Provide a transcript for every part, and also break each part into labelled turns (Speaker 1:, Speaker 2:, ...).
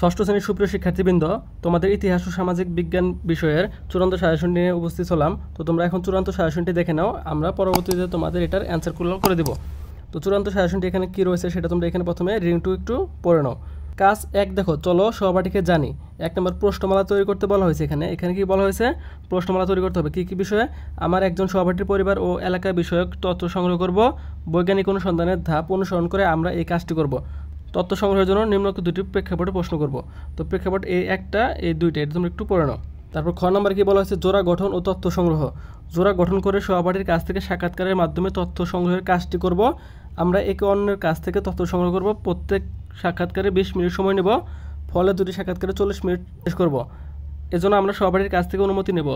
Speaker 1: ষষ্ঠ শ্রেণীর সুপ্রিয় শিক্ষার্থীবৃন্দ, তোমাদের ইতিহাস ও সামাজিক বিজ্ঞান বিষয়ের চূড়ান্ত সাজেশন নিয়ে উপস্থিত হলাম। তো তোমরা এখন চূড়ান্ত সাজেশনটি দেখে নাও, আমরা পরবর্তীতে তোমাদের এটার অ্যান্সারগুলো করে দেব। তো চূড়ান্ত সাজেশনটি এখানে কী রয়েছে সেটা তোমরা এখানে প্রথমে রিডিং টু একটু পড়ে নাও। কাজ 1 দেখো, চলো সহপাঠীকে জানি। 1 নম্বর প্রশ্নমালা তৈরি করতে বলা হয়েছে। এখানে কি বলা হয়েছে? প্রশ্নমালা তৈরি করতে হবে। কী বিষয়ে? আমার একজন সহপাঠীর পরিবার ও এলাকা বিষয়ক তথ্য সংগ্রহ করব। বৈজ্ঞানিক অনুসন্ধানের ধাপ অনুসরণ করে আমরা এই কাজটি করব। তথ্য সংগ্রহের জন্য নিম্নলিখিত দুটি প্রেক্ষাপটে প্রশ্ন করব। তো প্রেক্ষাপট এই একটা, এই দুইটা, এটা তোমরা একটু পড়ে নাও। তারপর খ নম্বর কি বলা হয়েছে? জোড়া গঠন ও তথ্য সংগ্রহ। জোড়া গঠন করে সহপাঠীর কাছ থেকে সাক্ষাৎকারের মাধ্যমে তথ্য সংগ্রহের কাজটি করব। আমরা একে অন্যের কাছ থেকে তথ্য সংগ্রহ করব। প্রত্যেক সাক্ষাৎকারে 20 মিনিট সময় নেব। ফলে দুটি সাক্ষাৎকারে 40 মিনিট শেষ করব। এজন্য আমরা সহপাঠীর কাছ থেকে অনুমতি নেব।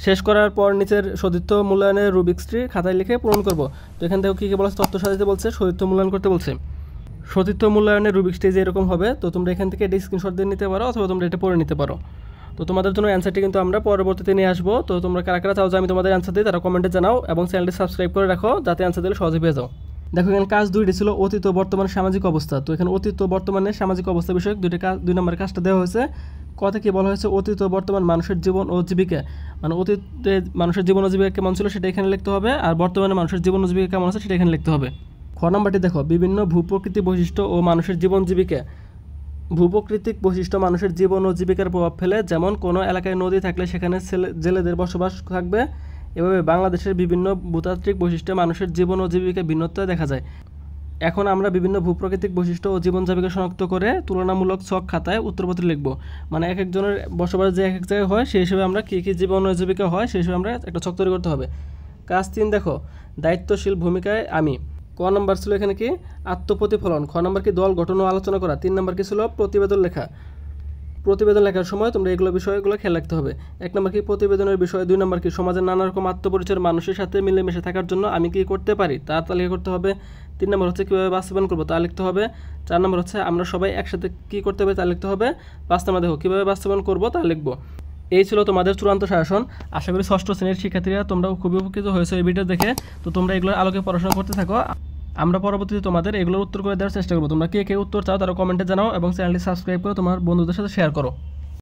Speaker 1: শেষ করার পর নিচের সতীর্থ মূল্যায়নের রুবিক্সটি খাতায় লিখে পূরণ করব। তো এখান থেকে কী কী বলা হচ্ছে? তথ্য সাজাতে বলছে, সতীর্থ মূল্যায়ন করতে বলছে। সতীর্থ মূল্যায়নের রুবিক্সটি যে এরকম হবে। তো তোমরা এখান থেকে এটা স্ক্রিনশট দিয়ে নিতে পারো অথবা তোমরা এটা পড়ে নিতে পারো। তো তোমাদের জন্য অ্যান্সারটি কিন্তু আমরা পরবর্তীতে নিয়ে আসবো। তো তোমরা কারা কারা চাও যে আমি তোমাদের অ্যান্সার দিই তারা কমেন্টে জানাও এবং চ্যানেলটি সাবস্ক্রাইব করে রাখো যাতে অ্যান্সার দিলে সহজে পেয়ে যাও। দেখো এখানে কাজ 2টি ছিল, অতীত ও বর্তমান সামাজিক অবস্থা। তো এখানে অতীত ও বর্তমানের সামাজিক অবস্থা বিষয়ক 2 নম্বর কাজটা দেওয়া হয়েছে। কথা কি বলা হয়েছে? অতীত ও বর্তমান মানুষের জীবন ও জীবিকা, মানে অতীতে মানুষের জীবন ও জীবিকা কেমন ছিল সেটা এখানে লিখতে হবে, আর বর্তমানে মানুষের জীবন ও জীবিকা কেমন আছে সেটা এখানে লিখতে হবে। খ নম্বরটি দেখো, বিভিন্ন ভূপ্রকৃতি বৈশিষ্ট্য ও মানুষের জীবন জীবিকা। ভূপ্রকৃতিক বৈশিষ্ট্য মানুষের জীবন ও জীবিকার প্রভাব ফেলে। যেমন কোনো এলাকায় নদী থাকলে সেখানে জেলেদের বসবাস থাকবে। এভাবে বাংলাদেশের বিভিন্ন ভূতাত্ত্বিক বৈশিষ্ট্যে মানুষের জীবন ও জীবিকা ভিন্নতা দেখা যায়। এখন আমরা বিভিন্ন ভূপ্রকৃতিক বৈশিষ্ট্য ও জীবন জীবিকা শনাক্ত করে তুলনামূলক ছক খাতায় উত্তরপত্র লিখব। মানে এক একজনের বসবাস যে এক এক জায়গায় হয় সেই হিসেবে আমরা কী কী জীবন ও জীবিকা হয় সেই হিসেবে আমরা একটা ছক তৈরি করতে হবে। কাজ 3 দেখো, দায়িত্বশীল ভূমিকায় আমি। ক নম্বর ছিল এখানে কি? আত্মপ্রতিফলন। খ নম্বর কি? দল গঠন ও আলোচনা করা। 3 নম্বর কি ছিল? প্রতিবেদন লেখা। প্রতিবেদন লেখার সময় তোমরা এগুলো বিষয়গুলো খেয়াল রাখতে হবে। 1 নম্বর কি? প্রতিবেদনের বিষয়। 2 নম্বর কি? সমাজের নানা রকম আত্মপরিচয়ের মানুষের সাথে মিলেমিশে থাকার জন্য আমি কি করতে পারি তার তালিকা করতে হবে। 3 নম্বর হচ্ছে কীভাবে বাস্তবায়ন করবো তা লিখতে হবে। 4 নম্বর হচ্ছে আমরা সবাই একসাথে কী করতে হবে তা লিখতে হবে। 5 নম্বর দেখো কীভাবে বাস্তবায়ন করবো তা লিখবো। এই ছিল তোমাদের চূড়ান্ত সাজেশন। আশা করি ষষ্ঠ শ্রেণীর শিক্ষার্থীরা তোমরা খুবই উপকৃত হয়েছে এই ভিডিও দেখে। তো তোমরা এগুলোর আলোকে পড়াশোনা করতে থাকো। আমরা পরবর্তীতে তোমাদের এগুলোর উত্তর করে দেওয়ার চেষ্টা করবো। তোমরা কে কে উত্তর চাও তারা কমেন্টে জানাও এবং চ্যানেলটি সাবস্ক্রাইব করে তোমার বন্ধুদের সাথে শেয়ার করো।